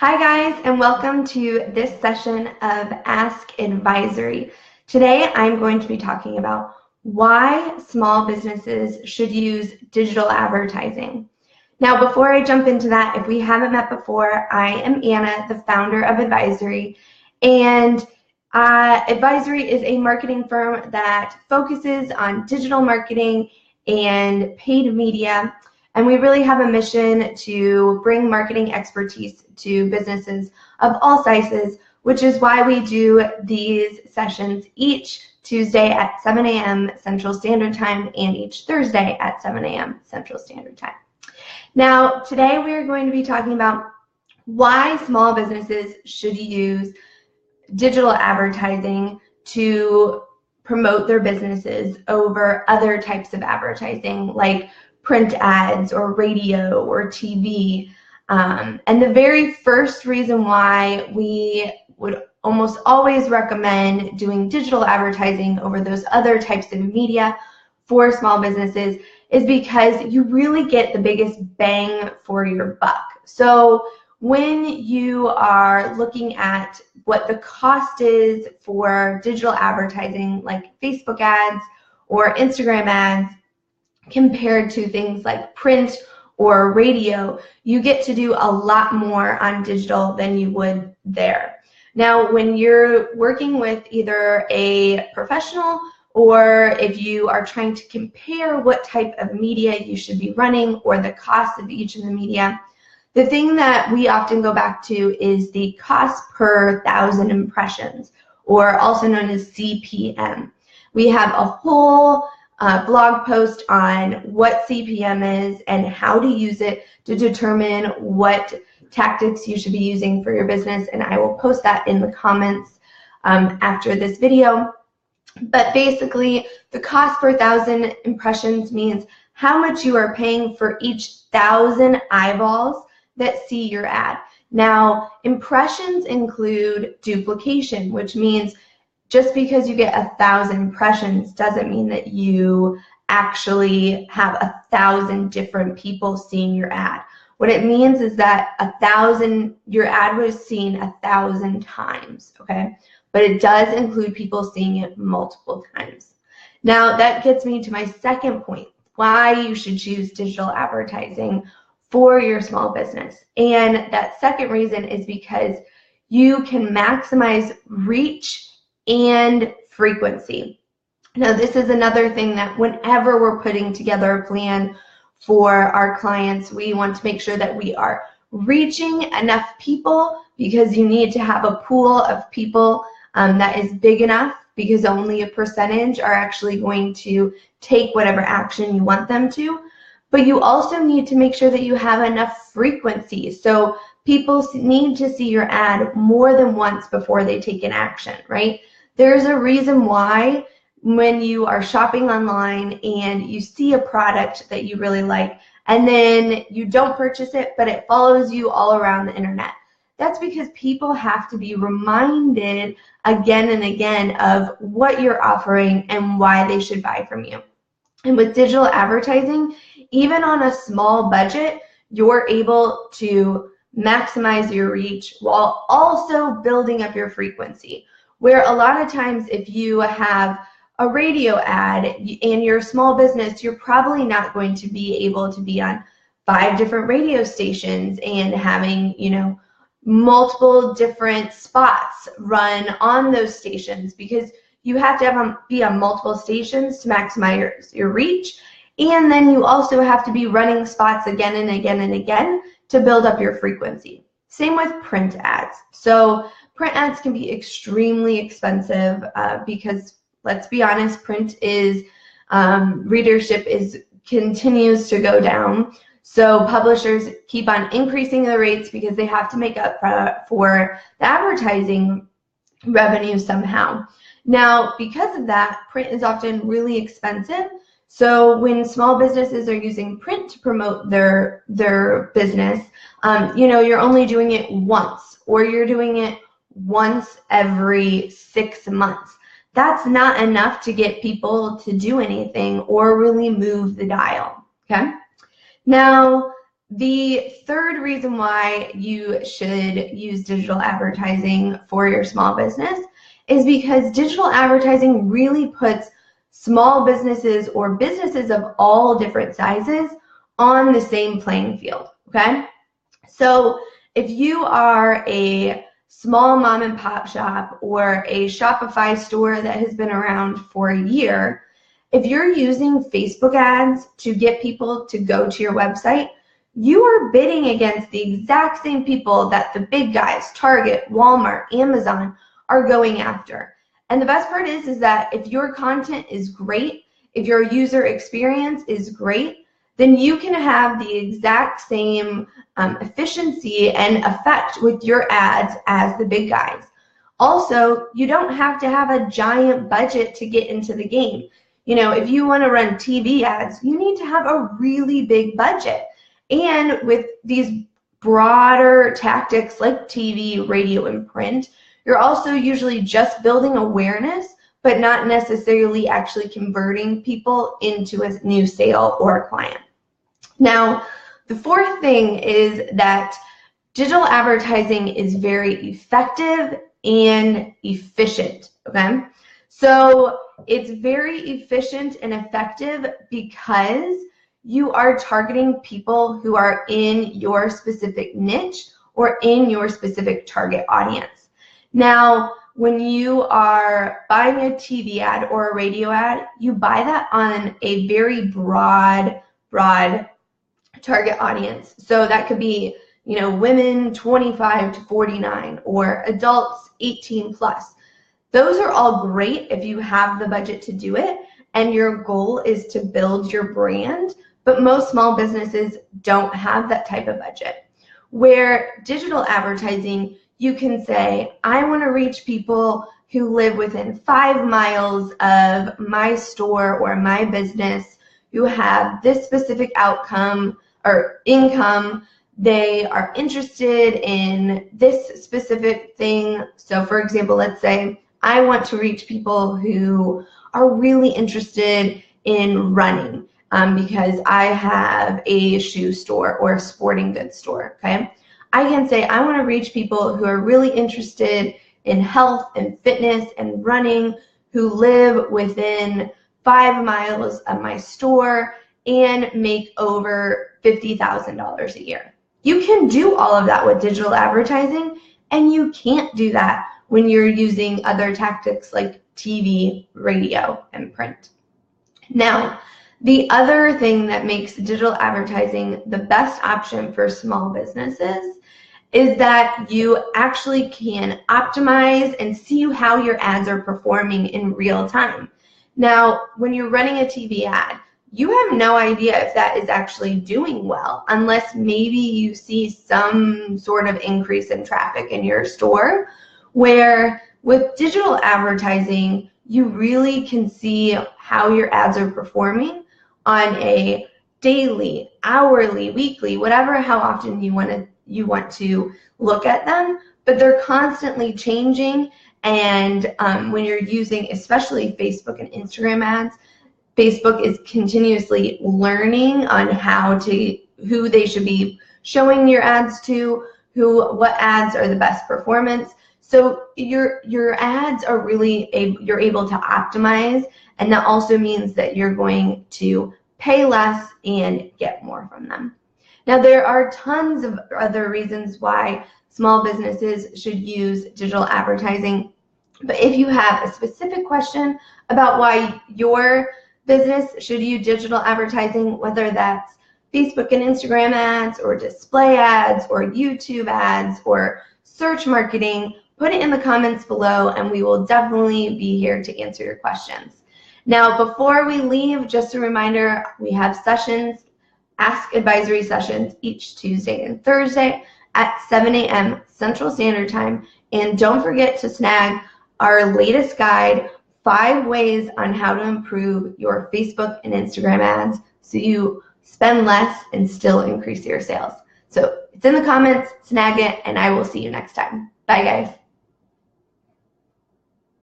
Hi guys, and welcome to this session of Ask Advisory. Today I'm going to be talking about why small businesses should use digital advertising. Now, before I jump into that, if we haven't met before, I am Anna, the founder of Advisory, and Advisory is a marketing firm that focuses on digital marketing and paid media. And we really have a mission to bring marketing expertise to businesses of all sizes, which is why we do these sessions each Tuesday at 7 a.m. Central Standard Time and each Thursday at 7 a.m. Central Standard Time. Now, today we are going to be talking about why small businesses should use digital advertising to promote their businesses over other types of advertising like print ads or radio or TV. And the very first reason why we would almost always recommend doing digital advertising over those other types of media for small businesses is because you really get the biggest bang for your buck. So when you are looking at what the cost is for digital advertising like Facebook ads or Instagram ads, compared to things like print or radio, you get to do a lot more on digital than you would there. Now, when you're working with either a professional or if you are trying to compare what type of media you should be running or the cost of each of the media, the thing that we often go back to is the cost per 1,000 impressions, or also known as CPM. We have a whole blog post on what CPM is and how to use it to determine what tactics you should be using for your business, and I will post that in the comments after this video. But basically, the cost per 1,000 impressions means how much you are paying for each 1,000 eyeballs that see your ad. Now, impressions include duplication, which means just because you get 1,000 impressions doesn't mean that you actually have 1,000 different people seeing your ad. What it means is that your ad was seen 1,000 times, okay? But it does include people seeing it multiple times. Now that gets me to my second point, why you should choose digital advertising for your small business. And that second reason is because you can maximize reach and frequency. Now, this is another thing that whenever we're putting together a plan for our clients, we want to make sure that we are reaching enough people, because you need to have a pool of people that is big enough, because only a percentage are actually going to take whatever action you want them to. But you also need to make sure that you have enough frequency. So people need to see your ad more than once before they take an action, right? There's a reason why when you are shopping online and you see a product that you really like and then you don't purchase it, but it follows you all around the internet. That's because people have to be reminded again and again of what you're offering and why they should buy from you. And with digital advertising, even on a small budget, you're able to maximize your reach while also building up your frequency. Where a lot of times if you have a radio ad and you're a small business, you're probably not going to be able to be on 5 different radio stations and having, multiple different spots run on those stations, because you have to be on multiple stations to maximize your reach. And then you also have to be running spots again and again and again to build up your frequency. Same with print ads. So print ads can be extremely expensive because, let's be honest, print is readership continues to go down. So publishers keep on increasing the rates because they have to make up for the advertising revenue somehow. Now, because of that, print is often really expensive. So when small businesses are using print to promote their business, you're only doing it once, or you're doing it once every 6 months. That's not enough to get people to do anything or really move the dial, okay? Now, The third reason why you should use digital advertising for your small business is because digital advertising really puts small businesses or businesses of all different sizes on the same playing field, okay? So if you are a small mom and pop shop or a Shopify store that has been around for a year, if you're using Facebook ads to get people to go to your website, you are bidding against the exact same people that the big guys, Target, Walmart, Amazon, are going after. And the best part is that if your content is great, if your user experience is great, then you can have the exact same efficiency and effect with your ads as the big guys. Also, you don't have to have a giant budget to get into the game. You know, if you want to run TV ads, you need to have a really big budget. And with these broader tactics like TV, radio, and print, you're also usually just building awareness, but not necessarily actually converting people into a new sale or a client. Now, the fourth thing is that digital advertising is very effective and efficient, okay? So it's very efficient and effective because you are targeting people who are in your specific niche or in your specific target audience. Now, when you are buying a TV ad or a radio ad, you buy that on a very broad target audience. So that could be, you know, women 25 to 49 or adults 18 plus. Those are all great if you have the budget to do it and your goal is to build your brand, but most small businesses don't have that type of budget. Where digital advertising, you can say, I want to reach people who live within 5 miles of my store or my business, who have this specific outcome or income. They are interested in this specific thing. So for example, let's say I want to reach people who are really interested in running because I have a shoe store or a sporting goods store, okay? I can say I want to reach people who are really interested in health and fitness and running, who live within 5 miles of my store and make over $50,000 a year. You can do all of that with digital advertising, and you can't do that when you're using other tactics like TV, radio, and print. Now, the other thing that makes digital advertising the best option for small businesses is that you actually can optimize and see how your ads are performing in real time. Now, when you're running a TV ad, you have no idea if that is actually doing well unless maybe you see some sort of increase in traffic in your store, where with digital advertising, you really can see how your ads are performing on a daily, hourly, weekly, whatever, how often you want to look at them, but they're constantly changing. And when you're using especially Facebook and Instagram ads, Facebook is continuously learning on who they should be showing your ads to, what ads are the best performance. So your ads are really you're able to optimize, and that also means that you're going to pay less and get more from them. Now, there are tons of other reasons why small businesses should use digital advertising, but if you have a specific question about why your business should use digital advertising, whether that's Facebook and Instagram ads or display ads or YouTube ads or search marketing, put it in the comments below and we will definitely be here to answer your questions. Now, before we leave, just a reminder, we have sessions, Ask Advisory sessions each Tuesday and Thursday at 7 a.m. Central Standard Time. And don't forget to snag our latest guide, 5 ways on how to improve your Facebook and Instagram ads so you spend less and still increase your sales. So it's in the comments, snag it, and I will see you next time. Bye, guys.